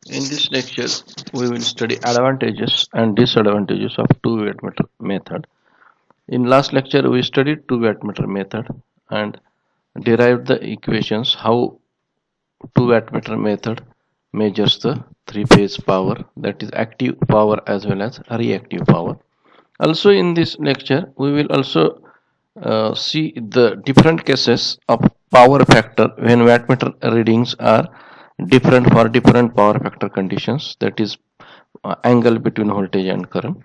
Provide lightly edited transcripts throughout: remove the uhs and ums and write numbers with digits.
In this lecture, we will study advantages and disadvantages of 2wattmeter method. In last lecture, we studied 2wattmeter method and derived the equations how 2wattmeter method measures the three-phase power, that is active power as well as reactive power. Also in this lecture, we will also see the different cases of power factor when wattmeter readings are different for different power factor conditions, that is angle between voltage and current.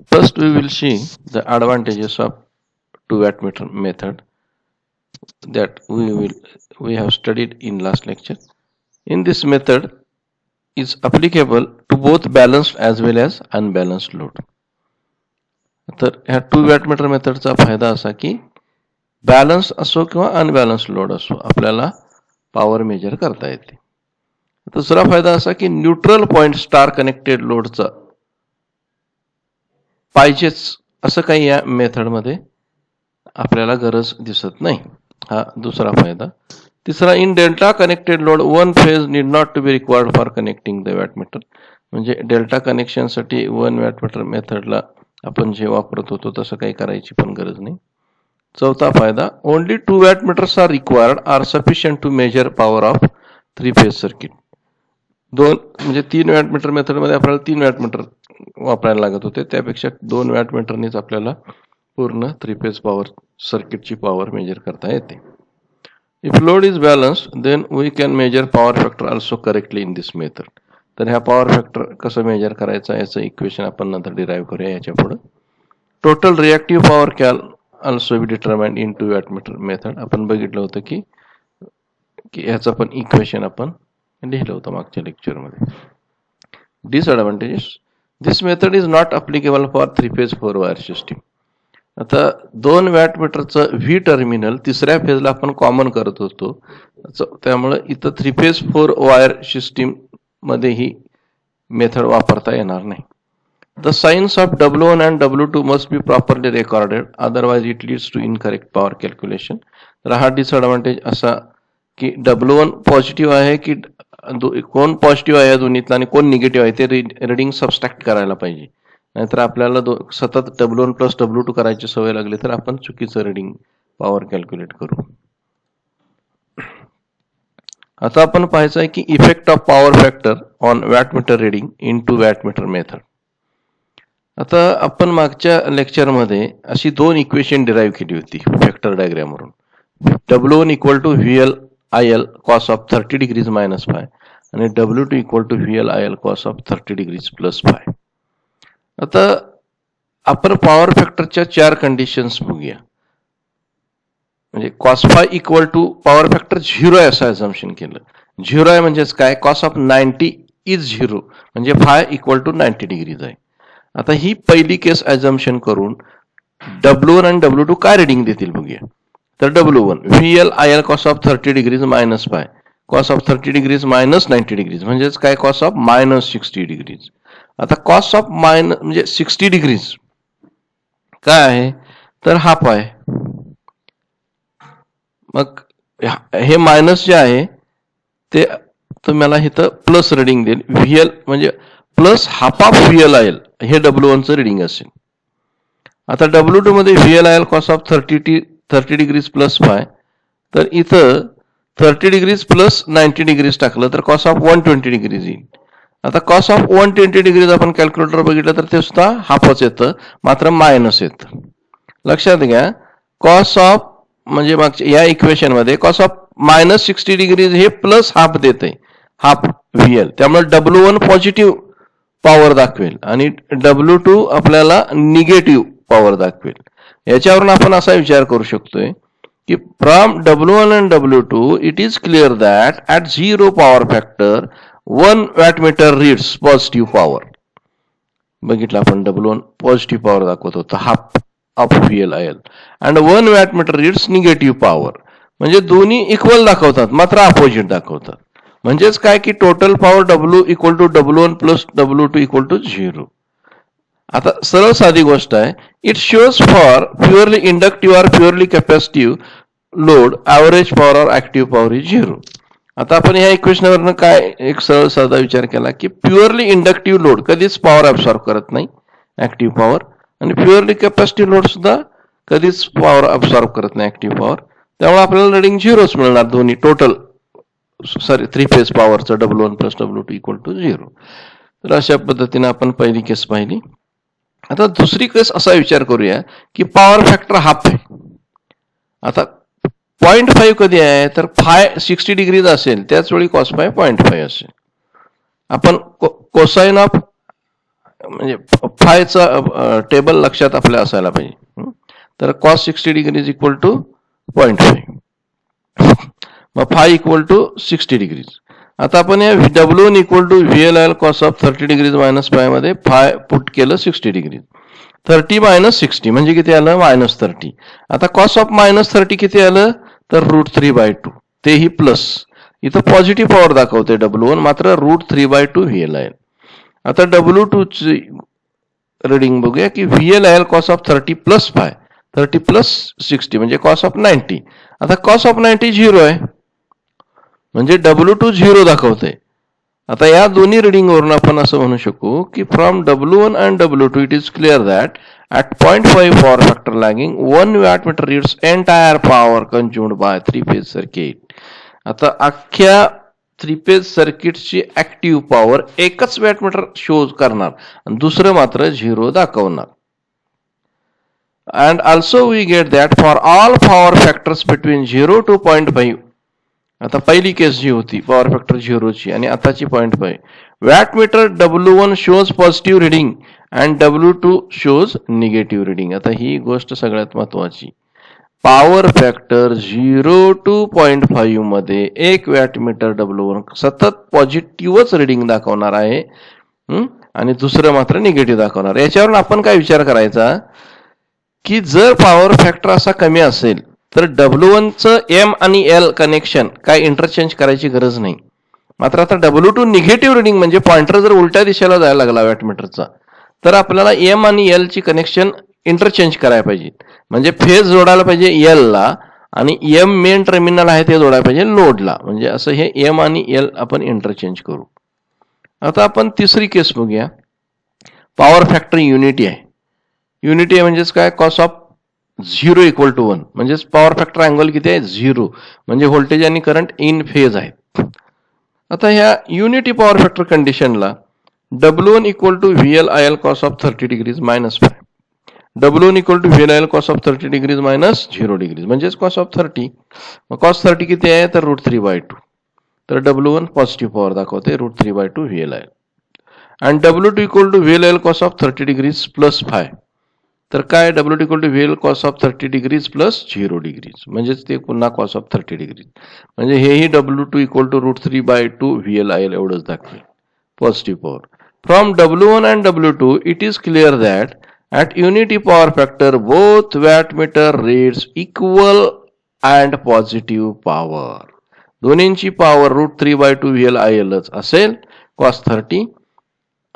First we will see the advantages of 2wattmeter method that we have studied in last lecture. In this method is applicable to both balanced as well as unbalanced load. तर ह्या 2wattmeter मेथडचा फायदा असा की balance असो किंवा unbalance load असो आपल्याला पॉवर मेजर करता येते. दुसरा फायदा असा की न्यूट्रल पॉइंट स्टार कनेक्टेड लोडचा पाहिजेच असं काही या मेथडमध्ये आपल्याला गरज दिसत नाही. हा दुसरा फायदा. तिसरा, in delta connected load one phase need not to be required for connecting the wattmeter. म्हणजे डेल्टा कनेक्शनसाठी 1 वॅटमीटर मेथडला आपण जे वापरत होतो तसं काही करायची पण गरज नाही. चौथा फायदा, only 2 wattmeters are required are sufficient to measure power of 3 phase circuit. म्हणजे 3 वॅटमीटर मेथडमध्ये आपल्याला 3 वॅटमीटर वापरायला लागत होते, त्यापेक्षा 2 वॅटमीटरनेच आपल्याला पूर्ण 3 फेज पॉवर सर्किटची पॉवर मेजर करता येते. If load is balanced then we can measure power factor also correctly in this method. तर ह्या पॉवर फॅक्टर कसं मेजर करायचं याचं इक्वेशन आपण नंतर डिराईव्ह करूया याच्या पुढे. Total reactive power can also be determined in 2 wattmeter method. आपण बघितलं होतं की ह्याचं पण इक्वेशन आपण लिहिलं होतं मागच्या लेक्चरमध्ये. Disadvantages, this method is not applicable for 3 phase 4 wire system. आता 2 वॅटमीटरचं व्ही टर्मिनल तिसऱ्या फेजला आपण कॉमन करत होतो, त्यामुळे इथं 3 फेज 4 वायर सिस्टीम मध्ये ही मेथड वापरता येणार नाही. The signs of W1 and W2 must be properly recorded, otherwise it leads to incorrect power calculation. तर हा डिसएडव्हान्टेज असा की W1 पॉझिटिव्ह आहे की कोण पॉझिटिव्ह आहे या दोन्हीतला आणि कोण निगेटिव्ह आहे ते रिडिंग सबस्ट्रॅक्ट करायला पाहिजे. नाहीतर आपल्याला सतत W1 प्लस W2 करायची सवय लागली तर आपण चुकीचं रिडिंग पॉवर कॅल्क्युलेट करू. आता आपण पाहायचं आहे की effect of power factor on wattmeter reading in 2 wattmeter method. आता आपण मागच्या लेक्चरमध्ये अशी 2 इक्वेशन डिराईव्ह केली होती फॅक्टर डायग्रामवरून. W1 equal to VL IL cos of 30 degrees minus phi आणि W2 equal to VL IL cos of 30 degrees plus phi. आता आपण पॉवर फॅक्टरच्या 4 कंडिशन्स बघूया. म्हणजे cos phi equal to power factor 0 आहे असं ॲझम्पशन केलं. 0 आहे म्हणजेच काय, कॉस ऑफ 90 इज 0 म्हणजे फाय इक्वल टू 90 डिग्रीज आहे. आता ही पहिली केस ॲझम्पशन करून W1 आणि W2 काय रिडिंग देतील बघूया. तर W1 VL IL cos of 30 degrees minus five cos of 30 degrees minus 90 degrees म्हणजेच काय, कॉस ऑफ मायनस 60 डिग्रीज. आता कॉस ऑफ म्हणजे 60 डिग्रीज काय आहे तर हाफ आहे. मग हे मायनस जे आहे ते तुम्हाला इथं प्लस रिडिंग देईल. VL म्हणजे plus half of VL IL हे W1चं रिडिंग असेल. आता W2 मध्ये VL IL cos of 30 degrees plus five, तर इथं 30 डिग्रीज प्लस 90 डिग्रीज टाकलं तर कॉस ऑफ 120 डिग्रीज येईल. आता कॉस ऑफ 120 डिग्रीज आपण कॅल्क्युलेटर बघितलं तर ते सुद्धा हाफच येतं, मात्र मायनस येतं. लक्षात घ्या, कॉस ऑफ म्हणजे मागच्या या इक्वेशन मध्ये कॉस ऑफ मायनस 60 डिग्रीज हे प्लस हाफ देते, हाफ VL. त्यामुळे W1 पॉझिटिव्ह पॉवर दाखवेल आणि W2 आपल्याला निगेटिव्ह पॉवर दाखवेल. याच्यावरून आपण असा विचार करू शकतोय की from W1 and W2 it is clear that at 0 power factor 1 wattmeter reads positive power. बघितलं आपण W1 पॉझिटिव्ह पॉवर दाखवत होतं, half of VL IL, and 1 wattmeter reads negative power. म्हणजे दोन्ही इक्वल दाखवतात मात्र अपोजिट दाखवतात. म्हणजेच काय की total power W equal to W1 plus W2 equal to 0. आता सरळ साधी गोष्ट आहे, it shows for purely inductive or purely capacitive load average power और ऍक्टिव्ह पॉवर इज 0. आता आपण ह्या इक्वेशनवरनं काय एक सरळ साधा विचार केला की प्युअरली इंडक्टिव्ह लोड कधीच पॉवर ऍब्सॉर्ब करत नाही ऍक्टिव्ह पॉवर, आणि प्युअरली कॅपॅसिटिव्ह लोड सुद्धा कधीच पॉवर ऍब्सॉर्ब करत नाही ऍक्टिव्ह पॉवर. त्यामुळे आपल्याला रिडिंग 0च मिळणार दोन्ही टोटल थ्री फेज पॉवरचं W1 plus W2 equal to 0. तर अशा पद्धतीने आपण पहिली केस पाहिली. आता दुसरी केस असा विचार करूया की पॉवर फॅक्टर हाफ आहे. आता 0.5 कधी आहे तर फाय 60 डिग्रीज असेल त्याच वेळी कॉस फाय 0.5 असेल. आपण कोसाइन ऑफ म्हणजे फायचा टेबल लक्षात आपल्या असायला पाहिजे. तर कॉस 60 डिग्रीज इक्वल टू 0.5, मग फाय इक्वल टू 60 डिग्रीज. आता आपण या W1 equal to VLL cos of 30 degrees minus phi मध्ये फाय पुट केलं 60 डिग्रीज. 30 मायनस 60 म्हणजे किती आलं -30. आता कॉस ऑफ -30 किती आलं तर √3/2, तेही प्लस. इथं पॉझिटिव्ह पॉवर दाखवते W1, मात्र √3/2 VLL. आता W2 ची रिडिंग बघूया की VLL cos of 30 plus five 30 plus 60 म्हणजे कॉस ऑफ 90. आता कॉस ऑफ 90 0 आहे म्हणजे W2 0 दाखवते. आता या दोन्ही रिडिंग वरून आपण असं म्हणू शकू की from W1 and W2 it is clear that at 0.5 power factor lagging 1 wattmeter reads entire power consumed by three phase circuit. आता अख्ख्या थ्री फेज सर्किटची ऍक्टिव्ह पॉवर एकच वॅटमीटर शो करणार आणि दुसरं मात्र 0 दाखवणार. and also we get that for all power factors between 0 to 0.5. आता पहिली केस जी होती पॉवर फॅक्टर 0 ची आणि आताची 0.5, wattmeter W1 shows positive reading and W2 shows negative reading. आता ही गोष्ट सगळ्यात महत्वाची. पॉवर फॅक्टर 0 to 0.5 मध्ये एक वॅटमीटर W1 सतत पॉझिटिव्हच रिडिंग दाखवणार आहे आणि दुसरं मात्र निगेटिव्ह दाखवणार. याच्यावरून आपण काय विचार करायचा की जर पॉवर फॅक्टर असा कमी असेल तर W1 चं M आणि L कनेक्शन काय इंटरचेंज करायची गरज नाही. मात्र आता W2 निगेटिव्ह रिडिंग म्हणजे पॉइंटर जर उलट्या दिशेला जायला लागला वॅटमीटरचा तर आपल्याला M आणि L ची कनेक्शन इंटरचेंज करायला पाहिजे. म्हणजे फेज जोडायला पाहिजे L ला आणि M मेन टर्मिनल आहे ते जोडायला पाहिजे लोडला. म्हणजे असं हे M आणि L आपण इंटरचेंज करू. आता आपण तिसरी केस बघूया. पॉवर फॅक्टर युनिटी आहे. युनिटी आहे म्हणजेच काय कॉस ऑफ 0 इक्वल टू 1 म्हणजेच पॉवर फॅक्टर अँगल किती आहे 0 म्हणजे व्होल्टेज आणि करंट इन फेज आहेत. आता ह्या युनिटी पॉवर फॅक्टर कंडिशनला W1 equal to VLIL cos of 30 degrees minus 5, W1 equal to VLIL cos of 30 degrees minus 0 degrees म्हणजेच cos of 30. मग cos 30 किती आहे तर √3/2. तर W1 पॉझिटिव्ह पॉवर दाखवते √3/2 VLIL आणि W2 equal to VLIL cos of 30 degrees plus 5. तर काय W2 equal to VL cos of 30 degrees plus 0 degrees म्हणजेच ते पुन्हा cos of 30 डिग्रीज म्हणजे हेही W2 इक्वल टू √3/2 VLIL एवढंच दाखवेल positive power. From W1 and W2 it is clear that at unity power factor both wattmeter reads equal and positive power. दोन्हींची power √3/2 VLIL असेल cos 30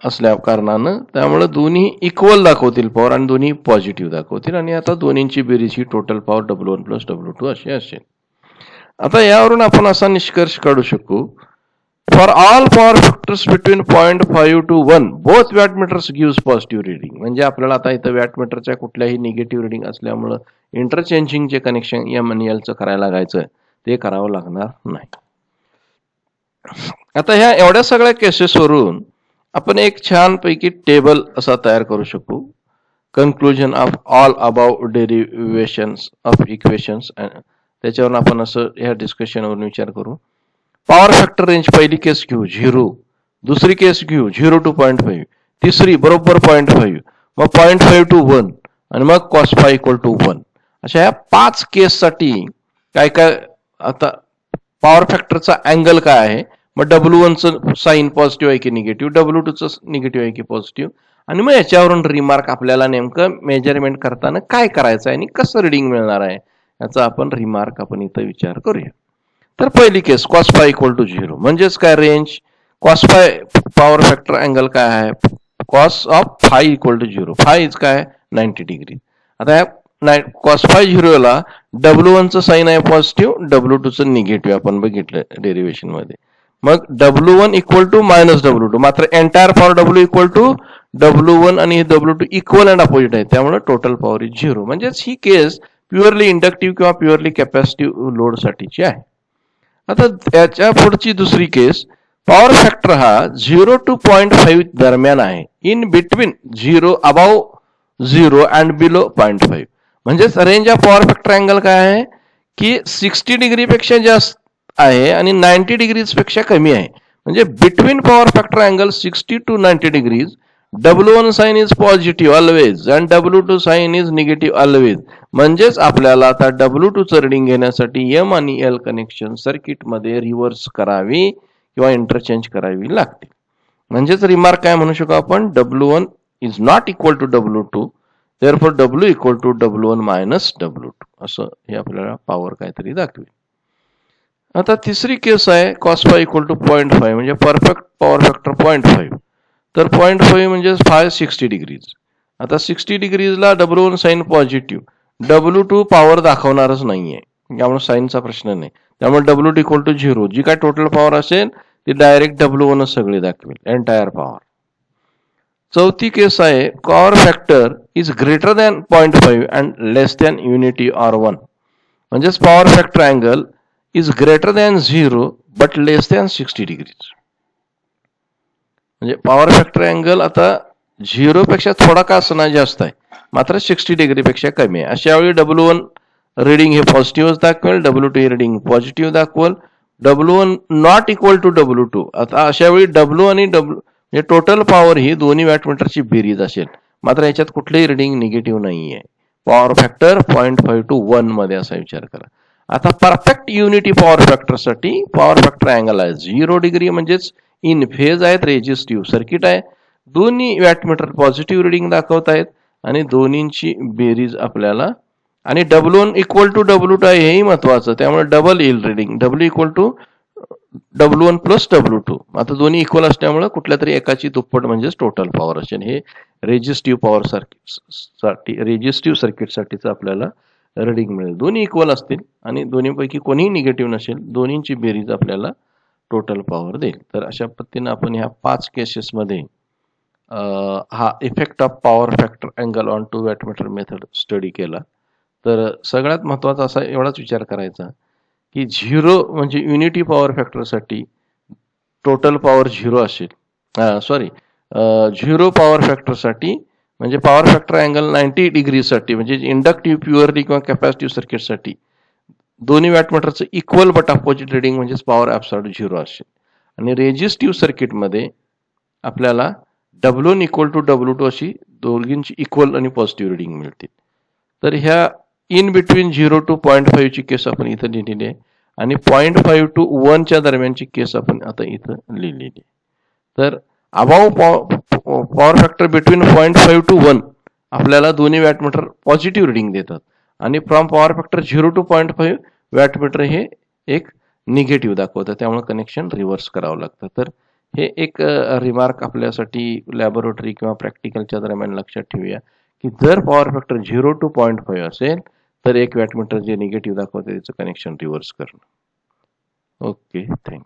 असल्या कारणानं त्यामुळे दोन्ही इक्वल दाखवतील पॉवर आणि दोन्ही पॉझिटिव्ह दाखवतील आणि आता दोन्हींची बेरीज ही total power W1 plus W2 अशी असेल. आता यावरून आपण असा निष्कर्ष काढू शकू for all power factors between 0.5 to 1 both wattmeters gives positive reading. म्हणजे आपल्याला आता इथं वॅटमीटरच्या कुठल्याही निगेटिव्ह रिडिंग असल्यामुळं इंटरचेंजिंगचे कनेक्शन M आणि L चं करायला लागायचं ते करावं लागणार नाही. आता ह्या एवढ्या सगळ्या केसेसवरून आपण एक छानपैकी टेबल असा तयार करू शकू. Conclusion of all about derivations of equations. त्याच्यावरून आपण असं ह्या डिस्कशनवरून विचार करू. पॉवर फॅक्टर रेंज पहिली केस घेऊ 0, दुसरी केस घेऊ 0 to 0.5, तिसरी बरोबर 0.5, मग 0.5 to 1 आणि मग cos phi इक्वल टू 1. अशा ह्या 5 केससाठी काय काय आता पॉवर फॅक्टरचा अँगल काय आहे, मग W1 चं साईन पॉझिटिव्ह आहे की निगेटिव्ह, W2 चं निगेटिव्ह आहे की पॉझिटिव्ह, आणि मग याच्यावरून रिमार्क आपल्याला नेमकं मेजरमेंट करताना काय करायचं आहे आणि कसं रिडिंग मिळणार आहे याचा आपण रिमार्क आपण इथं विचार करूया. तर पहिली case cos phi equal to 0 म्हणजेच काय range cos phi power factor angle काय आहे cos of phi equal to 0, phi is काय 90 डिग्री. आता कॉस फाय झिरोला W1चं साईन आहे पॉझिटिव्ह, W2चं निगेटिव्ह आपण बघितलं डेरिव्हेशन मध्ये. मग W1 equal to minus W2, मात्र entire power W equal to W1 आणि W2 इक्वल अँड अपोजिट आहे, त्यामुळे टोटल पॉवर इज झिरो. म्हणजेच ही केस प्युअरली इंडक्टिव्ह किंवा प्युअरली कॅपॅसिटिव्ह लोड साठीची आहे. आता त्याच्या पुढची दुसरी केस, पॉवर फॅक्टर हा 0 to 0.5 दरम्यान आहे. In between 0 above 0 and below 0.5. म्हणजेच range of power factor angle काय आहे की 60 डिग्री पेक्षा जास्त आहे आणि 90 डिग्रीज पेक्षा कमी आहे. म्हणजे between power factor angle 60 to 90 degrees, W1 sign is positive always and W2 sign is negative always. म्हणजेच आपल्याला आता W2चं रिडिंग घेण्यासाठी M आणि L कनेक्शन सर्किटमध्ये रिव्हर्स करावी किंवा इंटरचेंज करावी लागते. म्हणजेच रिमार्क काय म्हणू शकतो आपण, W1 is not equal to W2, therefore W equal to W1 minus W2, असं हे आपल्याला पॉवर काहीतरी दाखवेल. आता तिसरी केस आहे कॉस फाय इक्वल टू 0.5, म्हणजे परफेक्ट पॉवर फॅक्टर 0.5. तर 0.5 म्हणजे 60 डिग्रीज. आता 60 डिग्रीजला W1 sign positive, W2 power दाखवणारच नाहीये, त्यामुळे साईनचा प्रश्न नाही. त्यामुळे W2 इक्वल टू 0, जी काय टोटल पॉवर असेल ती डायरेक्ट W1 सगळे दाखवेल, एंटायर पॉवर. चौथी केस आहे power factor is greater than 0.5 and less than unity or 1. म्हणजेच power factor angle is greater than 0 but less than 60 degrees. म्हणजे पॉवर फॅक्टर अँगल आता 0 पेक्षा थोडा का असणार जास्त आहे, मात्र 60 डिग्री पेक्षा कमी आहे. अशा वेळी W1 रिडिंग हे पॉझिटिव्ह दाखवेल, W2 रिडिंग पॉझिटिव्ह दाखवेल, W1 not equal to W2. आता अशा वेळी W आणि W म्हणजे टोटल पॉवर ही दोन्ही वॅटमीटरची बेरीज असेल, मात्र याच्यात कुठलेही रिडिंग निगेटिव्ह नाही आहे. पॉवर फॅक्टर 0.5 to 1 मध्ये असा विचार करा. आता परफेक्ट युनिटी पॉवर फॅक्टरसाठी पॉवर फॅक्टर अँगल आहे 0 डिग्री, म्हणजेच इन फेज आहेत, रेजिस्टिव्ह सर्किट आहे, दोन्ही वॅटमीटर पॉझिटिव्ह रिडिंग दाखवत आहेत आणि दोन्हींची बेरीज आपल्याला, आणि W1 इक्वल टू W2 आहे हेही महत्वाचं, त्यामुळे डबल येईल reading, W equal to W1 plus W2. आता दोन्ही इक्वल असल्यामुळे कुठल्या तरी एकाची दुप्पट म्हणजेच टोटल पॉवर असेल. हे रेजिस्टिव्ह पॉवर सर्किट रेजिस्टिव्ह सर्किटसाठीच आपल्याला रिडिंग मिळेल. दोन्ही इक्वल असतील आणि दोन्हीपैकी कोणीही निगेटिव्ह नसेल, दोन्हींची बेरीज आपल्याला टोटल पॉवर देईल. तर अशा पद्धतीने आपण ह्या 5 केसेसमध्ये हा effect of power factor angle on two wattmeter method study केला. तर सगळ्यात महत्त्वाचा असा एवढाच विचार करायचा की 0 म्हणजे युनिटी पॉवर फॅक्टरसाठी टोटल पॉवर 0 असेल, 0 पॉवर फॅक्टरसाठी म्हणजे पॉवर फॅक्टर अँगल 90 डिग्रीसाठी, म्हणजे इंडक्टिव्ह प्युअरली किंवा कॅपॅसिटिव्ह सर्किटसाठी दोन्ही वॅटमीटरचं इक्वल बट अपोजिट रिडिंग म्हणजेच पॉवर ॲब्सॉल्यूट 0 असेल. आणि रेजिस्टिव्ह सर्किटमध्ये आपल्याला W1 इक्वल टू W2 अशी दोघींची इक्वल आणि पॉझिटिव्ह रिडिंग मिळतील. तर ह्या इन बिटवीन 0 to 0.5 ची केस आपण इथं लिहिलेली आहे आणि 0.5 to 1 च्या दरम्यानची केस आपण आता इथं लिहिलेली आहे. तर above power factor between 0.5 to 1 आपल्याला दोन्ही वॅटमीटर पॉझिटिव्ह रिडिंग देतात आणि from power factor 0 to 0.5 wattmeter हे एक निगेटिव्ह दाखवतं, त्यामुळे कनेक्शन रिव्हर्स करावं लागतं. तर हे एक रिमार्क आपल्यासाठी लॅबोरेटरी किंवा प्रॅक्टिकलच्या दरम्यान लक्षात ठेवूया की जर पॉवर फॅक्टर 0 to 0.5 असेल तर एक वॅटमीटर जे निगेटिव्ह दाखवते त्याचं कनेक्शन रिव्हर्स करणं. Okay, thank you.